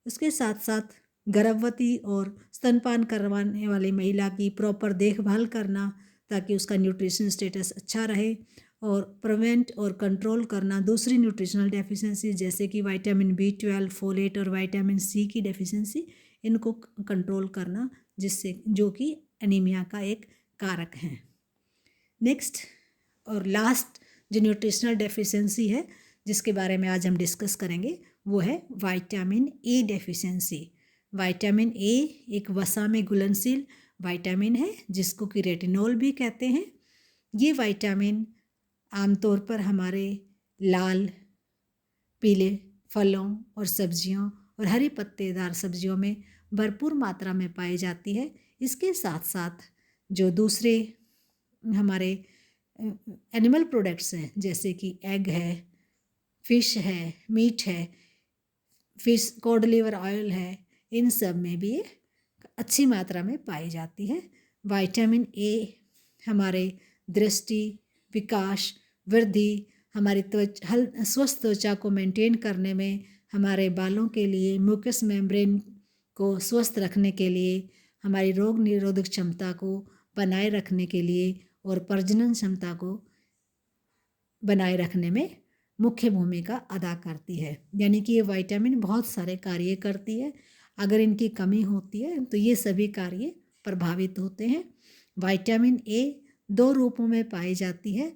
उसके साथ साथ गर्भवती और स्तनपान करवाने वाली महिला की प्रॉपर देखभाल करना ताकि उसका न्यूट्रिशन स्टेटस अच्छा रहे, और प्रिवेंट और कंट्रोल करना दूसरी न्यूट्रिशनल डेफिशिएंसी जैसे कि विटामिन B12, फोलेट और विटामिन सी की डेफिशिएंसी, इनको कंट्रोल करना, जिससे जो कि एनीमिया का एक कारक है। नेक्स्ट और लास्ट जो न्यूट्रिशनल डेफिशिएंसी है जिसके बारे में आज हम डिस्कस करेंगे वो है vitamin A deficiency. Vitamin A एक वसा में घुलनशील विटामिन है जिसको कि रेटिनॉल भी कहते हैं। ये विटामिन आमतौर पर हमारे लाल पीले फलों और सब्जियों और हरी पत्तेदार सब्जियों में भरपूर मात्रा में पाई जाती है। इसके साथ साथ जो दूसरे हमारे एनिमल प्रोडक्ट्स हैं जैसे कि एग है, फिश है, मीट है, फिश कॉड लिवर ऑयल है, इन सब में भी अच्छी मात्रा में पाई जाती है। विटामिन ए हमारे दृष्टि, विकास, वृद्धि, हमारी स्वस्थ त्वचा को मेंटेन करने में, हमारे बालों के लिए, म्यूकस मेम्ब्रेन को स्वस्थ रखने के लिए, हमारी रोग निरोधक क्षमता को बनाए रखने के लिए और प्रजनन क्षमता को बनाए रखने में मुख्य भूमिका अदा करती है। यानी कि ये विटामिन बहुत सारे कार्य करती है। अगर इनकी कमी होती है तो ये सभी कार्य प्रभावित होते हैं। विटामिन ए 2 रूपों में पाई जाती है।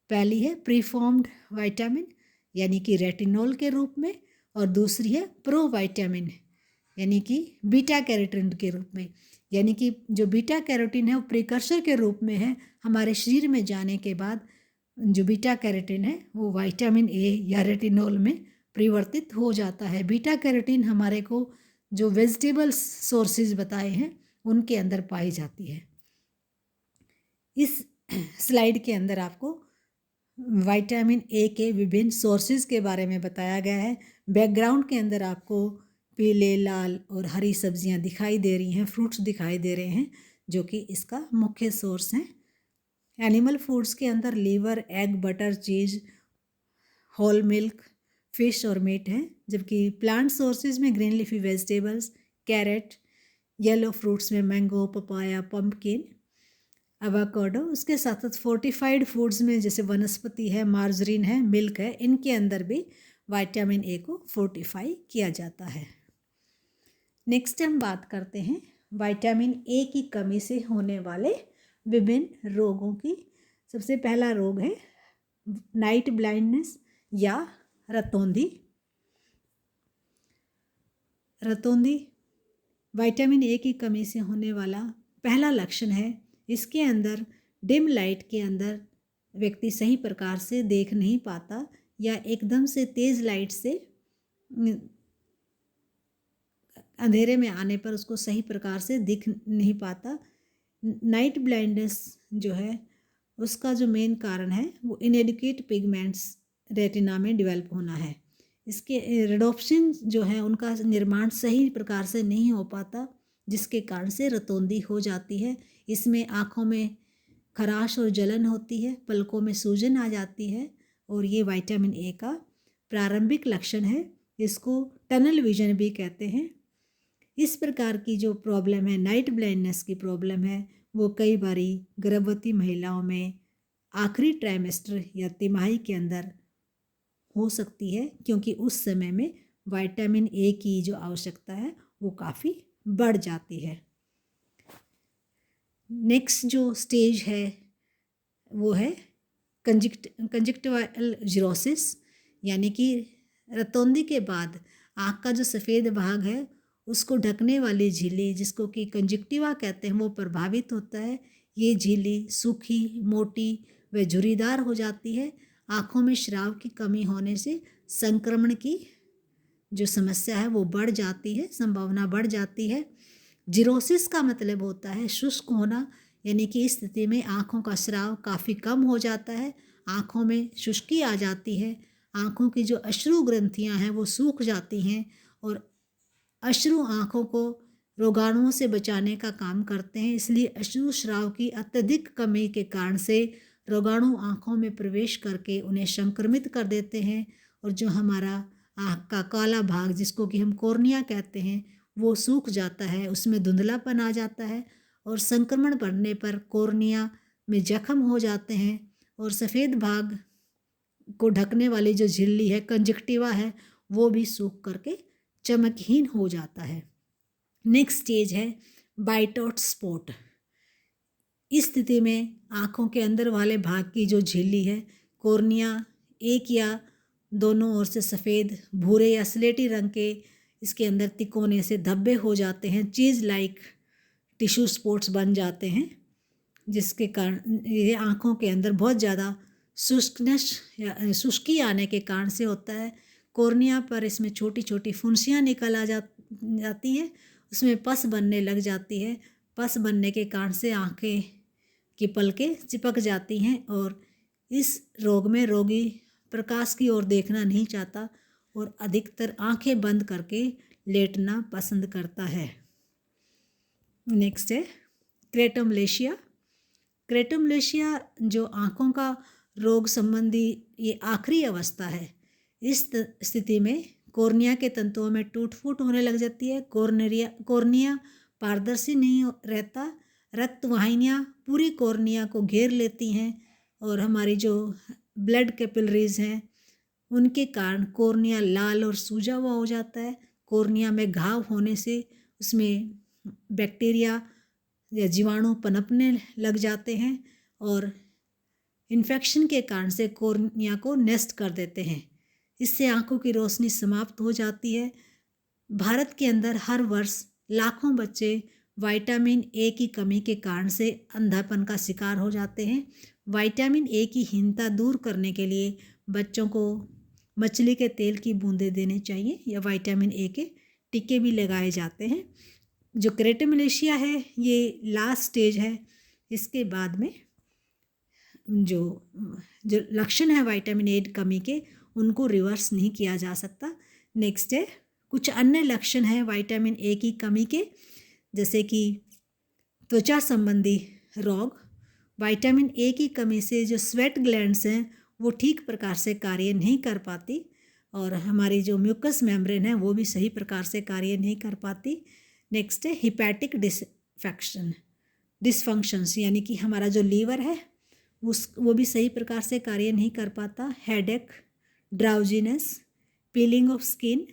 पहली है प्रीफॉर्म्ड विटामिन यानी कि रेटिनॉल के रूप में, और दूसरी है प्रोविटामिन यानी कि बीटा कैरोटीन के रूप में। यानी कि जो बीटा कैरोटीन है वो प्रिकर्सर के रूप में है। हमारे शरीर में जाने के बाद जो बीटा कैरोटीन है वो विटामिन ए या रेटिनॉल में परिवर्तित हो जाता है। बीटा कैरोटीन हमारे को जो वेजिटेबल सोर्सेज बताए हैं उनके अंदर पाई जाती है। इस स्लाइड के अंदर आपको विटामिन ए के विभिन्न सोर्सेज के बारे में बताया गया है। बैकग्राउंड के अंदर आपको पीले, लाल और हरी सब्जियां दिखाई दे रही हैं, फ्रूट्स दिखाई दे रहे हैं जो कि इसका मुख्य सोर्स हैं। एनिमल फूड्स के अंदर liver, egg, butter, cheese, whole milk, fish और मीट है। जबकि प्लांट सोर्सेज में green leafy vegetables, carrot, yellow fruits में मैंगो, पपाया, पम्पकिन, एवोकाडो। उसके साथ साथ फोर्टिफाइड फूड्स में जैसे वनस्पति है, मार्जरीन है, मिल्क है, इनके अंदर भी विटामिन ए को फोर्टिफाई किया जाता है। नेक्स्ट हम बात करते हैं विटामिन ए की कमी से होने वाले विभिन्न रोगों की। सबसे पहला रोग है नाइट ब्लाइंडनेस या रतौंधी। रतौंधी विटामिन ए की कमी से होने वाला पहला लक्षण है। इसके अंदर डिम लाइट के अंदर व्यक्ति सही प्रकार से देख नहीं पाता या एकदम से तेज़ लाइट से अंधेरे में आने पर उसको सही प्रकार से दिख नहीं पाता। नाइट ब्लाइंडनेस जो है उसका जो मेन कारण है वो इनएडिक्वेट पिगमेंट्स रेटिना में डेवलप होना है। इसके रेडोप्सिन जो है उनका निर्माण सही प्रकार से नहीं हो पाता, जिसके कारण से रतौंधी हो जाती है। इसमें आँखों में खराश और जलन होती है, पलकों में सूजन आ जाती है और ये विटामिन ए का प्रारंभिक लक्षण है। इसको टनल विजन भी कहते हैं। इस प्रकार की जो प्रॉब्लम है, नाइट ब्लाइंडनेस की प्रॉब्लम है, वो कई बारी गर्भवती महिलाओं में आखिरी ट्राइमेस्टर या तिमाही के अंदर हो सकती है, क्योंकि उस समय में विटामिन ए की जो आवश्यकता है वो काफ़ी बढ़ जाती है। नेक्स्ट जो स्टेज है वो है कंजक्टिवल जीरोसिस, यानी कि रतौंधी के बाद आँख का जो सफ़ेद भाग है उसको ढकने वाली झिल्ली, जिसको कि कंजक्टिवा कहते हैं, वो प्रभावित होता है। ये झिल्ली सूखी, मोटी व झुर्रीदार हो जाती है। आँखों में श्राव की कमी होने से संक्रमण की जो समस्या है वो बढ़ जाती है, संभावना बढ़ जाती है। जीरोसिस का मतलब होता है शुष्क होना, यानी कि इस स्थिति में आँखों का स्राव काफ़ी कम हो जाता है, आँखों में शुष्की आ जाती है, आँखों की जो अश्रु ग्रंथियाँ हैं वो सूख जाती हैं और अश्रु आँखों को रोगाणुओं से बचाने का काम करते हैं। इसलिए अश्रु स्राव की अत्यधिक कमी के कारण से रोगाणु आँखों में प्रवेश करके उन्हें संक्रमित कर देते हैं और जो हमारा आँख का काला भाग, जिसको कि हम कॉर्निया कहते हैं, वो सूख जाता है, उसमें धुंधलापन आ जाता है और संक्रमण बढ़ने पर कॉर्निया में जख्म हो जाते हैं और सफ़ेद भाग को ढकने वाली जो झिल्ली है, कंजक्टिवा है, वो भी सूख करके चमकहीन हो जाता है। नेक्स्ट स्टेज है बाइटॉट स्पॉट। इस स्थिति में आँखों के अंदर वाले भाग की जो झिल्ली है, कॉर्निया, एक या दोनों ओर से सफ़ेद, भूरे या स्लेटी रंग के इसके अंदर तिकोने से धब्बे हो जाते हैं, चीज़ लाइक टिश्यू स्पॉट्स बन जाते हैं, जिसके कारण ये आँखों के अंदर बहुत ज़्यादा शुष्कनेस या शुष्की आने के कारण से होता है। कॉर्निया पर इसमें छोटी छोटी फुंसियाँ निकल आ जाती हैं, उसमें पस बनने लग जाती है। पस बनने के कारण से आँखें की पलकें चिपक जाती हैं और इस रोग में रोगी प्रकाश की ओर देखना नहीं चाहता और अधिकतर आंखें बंद करके लेटना पसंद करता है। नेक्स्ट है क्रेटोमलेशिया। क्रेटोमलेशिया जो आँखों का रोग संबंधी ये आखिरी अवस्था है। इस स्थिति में कॉर्निया के तंतुओं में टूट फूट होने लग जाती है, कॉर्निया पारदर्शी नहीं रहता, रक्त वाहिनियाँ पूरी कॉर्निया को घेर लेती हैं और हमारी जो ब्लड कैपिलरीज हैं उनके कारण कॉर्निया लाल और सूजा हुआ हो जाता है। कॉर्निया में घाव होने से उसमें बैक्टीरिया या जीवाणु पनपने लग जाते हैं और इन्फेक्शन के कारण से कॉर्निया को नष्ट कर देते हैं। इससे आँखों की रोशनी समाप्त हो जाती है। भारत के अंदर हर वर्ष लाखों बच्चे विटामिन ए की कमी के कारण से अंधापन का शिकार हो जाते हैं। विटामिन ए की हीनता दूर करने के लिए बच्चों को मछली के तेल की बूंदें देनी चाहिए या विटामिन ए के टीके भी लगाए जाते हैं। जो क्रेटेमिलेशिया है ये लास्ट स्टेज है। इसके बाद में जो जो लक्षण है विटामिन ए कमी के उनको रिवर्स नहीं किया जा सकता। नेक्स्ट है कुछ अन्य लक्षण हैं विटामिन ए की कमी के, जैसे कि त्वचा संबंधी रोग। विटामिन ए की कमी से जो स्वेट ग्लैंड्स हैं वो ठीक प्रकार से कार्य नहीं कर पाती और हमारी जो म्यूकस मेम्ब्रेन है वो भी सही प्रकार से कार्य नहीं कर पाती। नेक्स्ट है हिपैटिक डिसफंक्शंस, यानी कि हमारा जो लीवर है वो भी सही प्रकार से कार्य नहीं कर पाता। Headache, drowsiness, piling of skin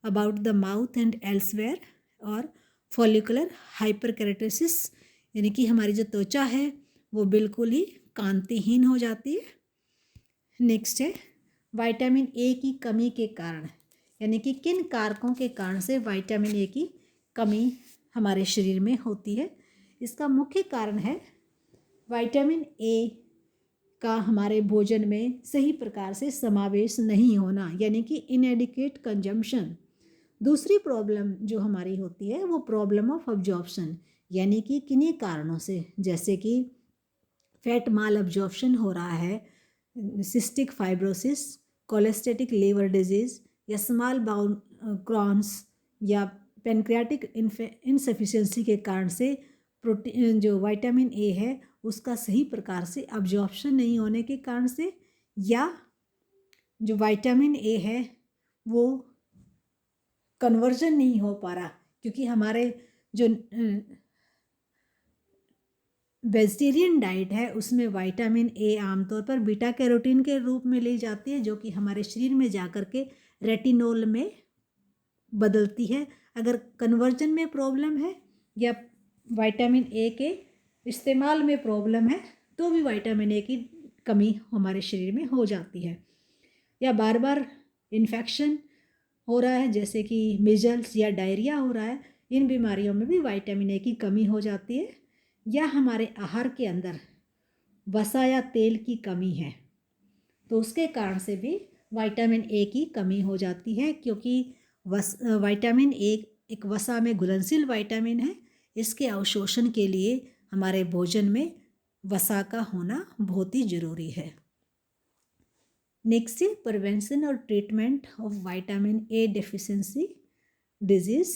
about the mouth and elsewhere और फॉलिकुलर हाइपरकेरेटोसिस, यानी कि हमारी जो त्वचा है वो बिल्कुल ही कांतिहीन हो जाती है। नेक्स्ट है विटामिन ए की कमी के कारण, यानी कि किन कारकों के कारण से विटामिन ए की कमी हमारे शरीर में होती है। इसका मुख्य कारण है विटामिन ए का हमारे भोजन में सही प्रकार से समावेश नहीं होना, यानी कि इनएडिक्वेट कंजम्पशन। दूसरी प्रॉब्लम जो हमारी होती है वो प्रॉब्लम ऑफ अब्जॉर्प्शन, यानी कि किन्हीं कारणों से, जैसे कि फैट माल अब्जॉर्प्शन हो रहा है, सिस्टिक फाइब्रोसिस, कोलेस्टेटिक लीवर डिजीज़ या स्मॉल बाउल क्रॉन्स या पेनक्रियाटिक इनसफिशिएंसी के कारण से प्रोटीन जो विटामिन ए है उसका सही प्रकार से अब्जॉर्प्शन नहीं होने के कारण से, या जो विटामिन ए है वो कन्वर्जन नहीं हो पा रहा, क्योंकि हमारे जो वेजिटेरियन डाइट है उसमें विटामिन ए आमतौर पर बीटा कैरोटीन के रूप में ली जाती है, जो कि हमारे शरीर में जाकर के रेटिनोल में बदलती है। अगर कन्वर्जन में प्रॉब्लम है या विटामिन ए के इस्तेमाल में प्रॉब्लम है तो भी विटामिन ए की कमी हमारे शरीर में हो जाती है। या बार बार इन्फेक्शन हो रहा है, जैसे कि मिजल्स या डायरिया हो रहा है, इन बीमारियों में भी विटामिन ए की कमी हो जाती है। या हमारे आहार के अंदर वसा या तेल की कमी है तो उसके कारण से भी विटामिन ए की कमी हो जाती है, क्योंकि विटामिन ए एक वसा में घुलनशील विटामिन है। इसके अवशोषण के लिए हमारे भोजन में वसा का होना बहुत ही ज़रूरी है। नेक्स्ट है प्रिवेंशन और treatment of vitamin A deficiency disease.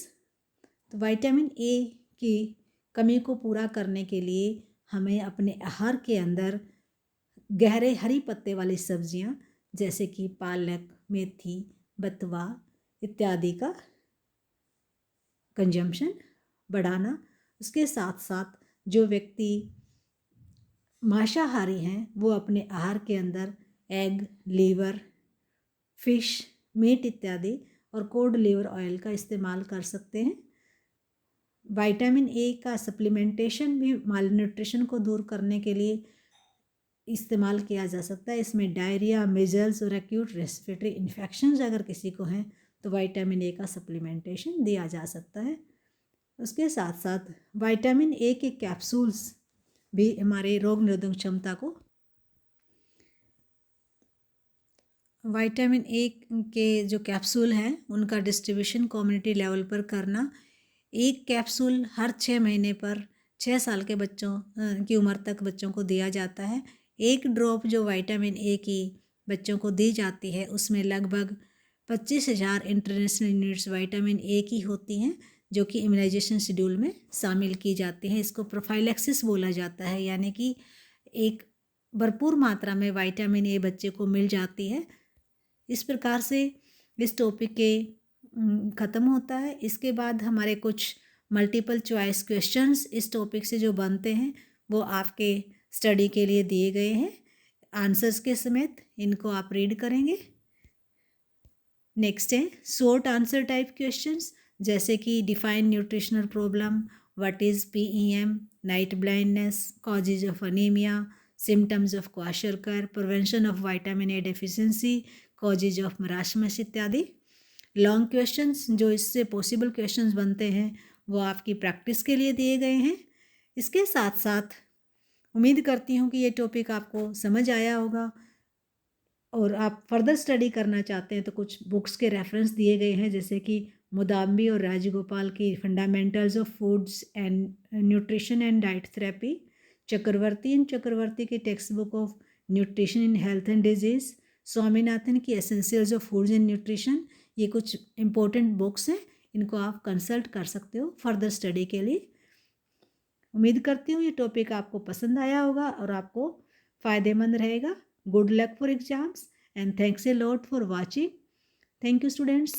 तो विटामिन ए की कमी को पूरा करने के लिए हमें अपने आहार के अंदर गहरे हरी पत्ते वाली सब्जियां जैसे कि पालक, मेथी, बथुआ इत्यादि का कंजम्पशन बढ़ाना। उसके साथ साथ जो व्यक्ति मांसाहारी हैं वो अपने आहार के अंदर एग, लीवर, फिश, मीट इत्यादि और कोड लीवर ऑयल का इस्तेमाल कर सकते हैं। विटामिन ए का सप्लीमेंटेशन भी माल न्यूट्रिशन को दूर करने के लिए इस्तेमाल किया जा सकता है। इसमें डायरिया, मिजल्स और एक्यूट रेस्पिरेटरी इन्फेक्शंस अगर किसी को हैं तो विटामिन ए का सप्लीमेंटेशन दिया जा सकता है। उसके साथ साथ विटामिन ए के कैप्सूल्स भी हमारे रोग निरोधक क्षमता को, विटामिन ए के जो कैप्सूल हैं उनका डिस्ट्रीब्यूशन कम्युनिटी लेवल पर करना। एक कैप्सूल हर 6 महीने पर 6 साल के बच्चों की उम्र तक बच्चों को दिया जाता है। एक ड्रॉप जो विटामिन ए की बच्चों को दी जाती है उसमें लगभग 25,000 इंटरनेशनल यूनिट्स विटामिन ए की होती हैं, जो कि इम्यूनाइजेशन शेड्यूल में शामिल की जाती हैं। इसको प्रोफाइलैक्सिस बोला जाता है, यानी कि एक भरपूर मात्रा में विटामिन ए बच्चे को मिल जाती है। इस प्रकार से इस टॉपिक के ख़त्म होता है। इसके बाद हमारे कुछ मल्टीपल चॉइस क्वेश्चंस इस टॉपिक से जो बनते हैं वो आपके स्टडी के लिए दिए गए हैं आंसर्स के समेत। इनको आप रीड करेंगे। नेक्स्ट है शॉर्ट आंसर टाइप क्वेश्चंस, जैसे कि define nutritional problem, what is PEM, night blindness, causes of anaemia, symptoms of kwashiorkor, prevention of vitamin A deficiency, causes of marasmus इत्यादि। लॉन्ग क्वेश्चंस जो इससे पॉसिबल क्वेश्चंस बनते हैं वो आपकी प्रैक्टिस के लिए दिए गए हैं। इसके साथ साथ उम्मीद करती हूँ कि ये टॉपिक आपको समझ आया होगा और आप फर्दर स्टडी करना चाहते हैं तो कुछ बुक्स के रेफरेंस दिए गए हैं, जैसे कि मुदाम्बी और राजगोपाल की fundamentals of foods and nutrition and diet therapy, Chakravarti की text book of nutrition in health and disease, Swaminathan की essentials of foods and nutrition. ये कुछ इंपॉर्टेंट बुक्स हैं, इनको आप कंसल्ट कर सकते हो फर्दर स्टडी के लिए। उम्मीद करती हूँ ये टॉपिक आपको पसंद आया होगा और आपको फ़ायदेमंद रहेगा। Good luck for exams and thanks a lot for watching. Thank you students.